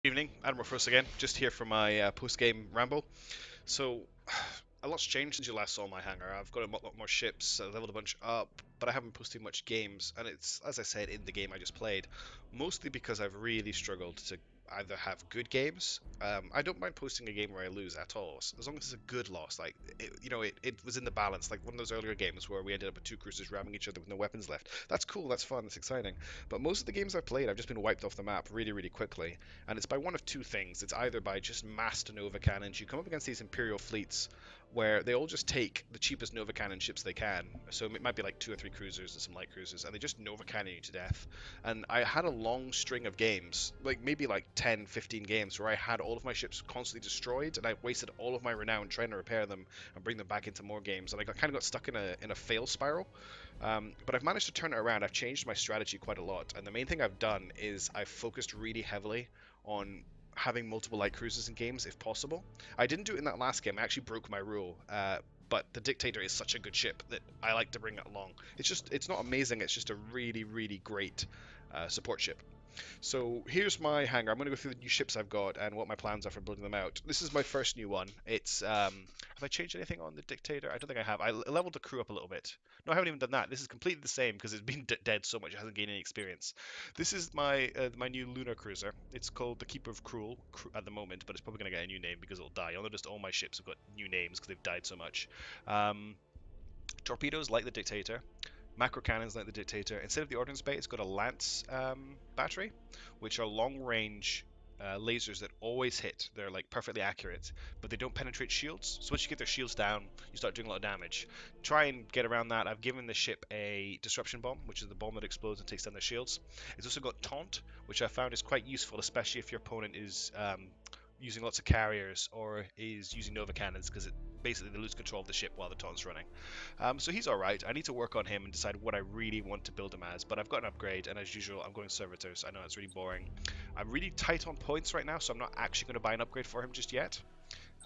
Evening, Admiral Frost again, just here for my post-game ramble. So, a lot's changed since you last saw my hangar. I've got a lot more ships, leveled a bunch up, but I haven't posted much games, and it's, as I said, in the game I just played, mostly because I've really struggled to either have good games. I don't mind posting a game where I lose at all, as long as it's a good loss. Like, it was in the balance, like one of those earlier games where we ended up with two cruisers ramming each other with no weapons left. That's cool, that's fun, that's exciting. But most of the games I've played, I've just been wiped off the map really, really quickly, and it's by one of two things. It's either by just massed Nova cannons. You come up against these Imperial fleets where they all just take the cheapest Nova cannon ships they can. So it might be like two or three cruisers and some light cruisers, and they just Nova cannon you to death. And I had a long string of games, like maybe like 10, 15 games, where I had all of my ships constantly destroyed, and I wasted all of my renown trying to repair them and bring them back into more games. And I kind of got stuck in a fail spiral. But I've managed to turn it around. I've changed my strategy quite a lot, and the main thing I've done is I've focused really heavily on having multiple light cruisers in games if possible. I didn't do it in that last game. I actually broke my rule. But the Dictator is such a good ship that I like to bring it along. It's not amazing. It's just a really, really great support ship. So here's my hangar. I'm going to go through the new ships I've got and what my plans are for building them out. This is my first new one. It's have I changed anything on the Dictator? I don't think I have. I leveled the crew up a little bit. No, I haven't even done that. This is completely the same because it's been dead so much it hasn't gained any experience. This is my new lunar cruiser. It's called the Keeper of Cruel at the moment, but it's probably going to get a new name because it'll die. You'll notice all my ships have got new names because they've died so much. Um, Torpedoes like the Dictator. Macro cannons like the Dictator. Instead of the ordnance bay, it's got a lance battery, which are long-range lasers that always hit. They're like perfectly accurate, but they don't penetrate shields. So once you get their shields down, you start doing a lot of damage. Try and get around that. I've given the ship a disruption bomb, which is the bomb that explodes and takes down their shields. It's also got taunt, which I found is quite useful, especially if your opponent is using lots of carriers or is using Nova cannons, because it basically they lose control of the ship while the taunt's running. So he's alright. I need to work on him and decide what I really want to build him as, but I've got an upgrade, and as usual, I'm going servitors. I know it's really boring. I'm really tight on points right now, so I'm not actually going to buy an upgrade for him just yet.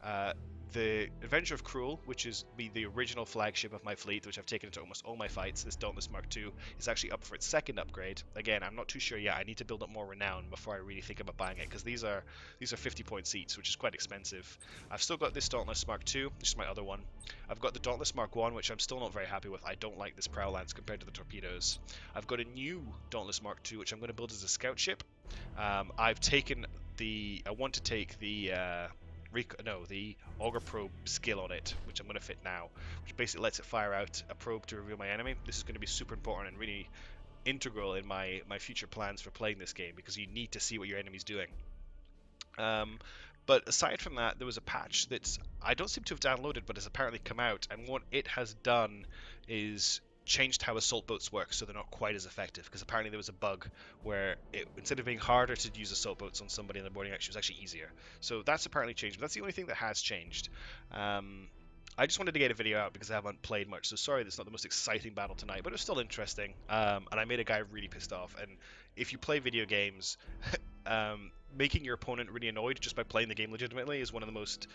Uh, the Avenger of Cruel, which is the original flagship of my fleet, which I've taken into almost all my fights, this Dauntless Mark II, is actually up for its second upgrade. Again, I'm not too sure yet. I need to build up more renown before I really think about buying it, because these are 50-point seats, which is quite expensive. I've still got this Dauntless Mark II, which is my other one. I've got the Dauntless Mark I, which I'm still not very happy with. I don't like this prow lance compared to the torpedoes. I've got a new Dauntless Mark II, which I'm going to build as a scout ship. I've taken I want to take the auger probe skill on it, which I'm going to fit now, which basically lets it fire out a probe to reveal my enemy. This is going to be super important and really integral in my future plans for playing this game, because you need to see what your enemy's doing. But aside from that, there was a patch that I don't seem to have downloaded, but has apparently come out, and what it has done is changed how assault boats work, so they're not quite as effective, because apparently there was a bug where instead of being harder to use assault boats on somebody in the boarding action, it was actually easier. So that's apparently changed, but that's the only thing that has changed. I just wanted to get a video out because I haven't played much, so sorry that's not the most exciting battle tonight, but it was still interesting, and I made a guy really pissed off. And if you play video games, making your opponent really annoyed just by playing the game legitimately is one of the most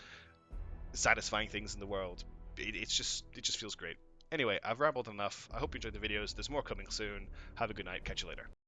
satisfying things in the world. It just feels great. Anyway, I've rambled enough. I hope you enjoyed the videos. There's more coming soon. Have a good night. Catch you later.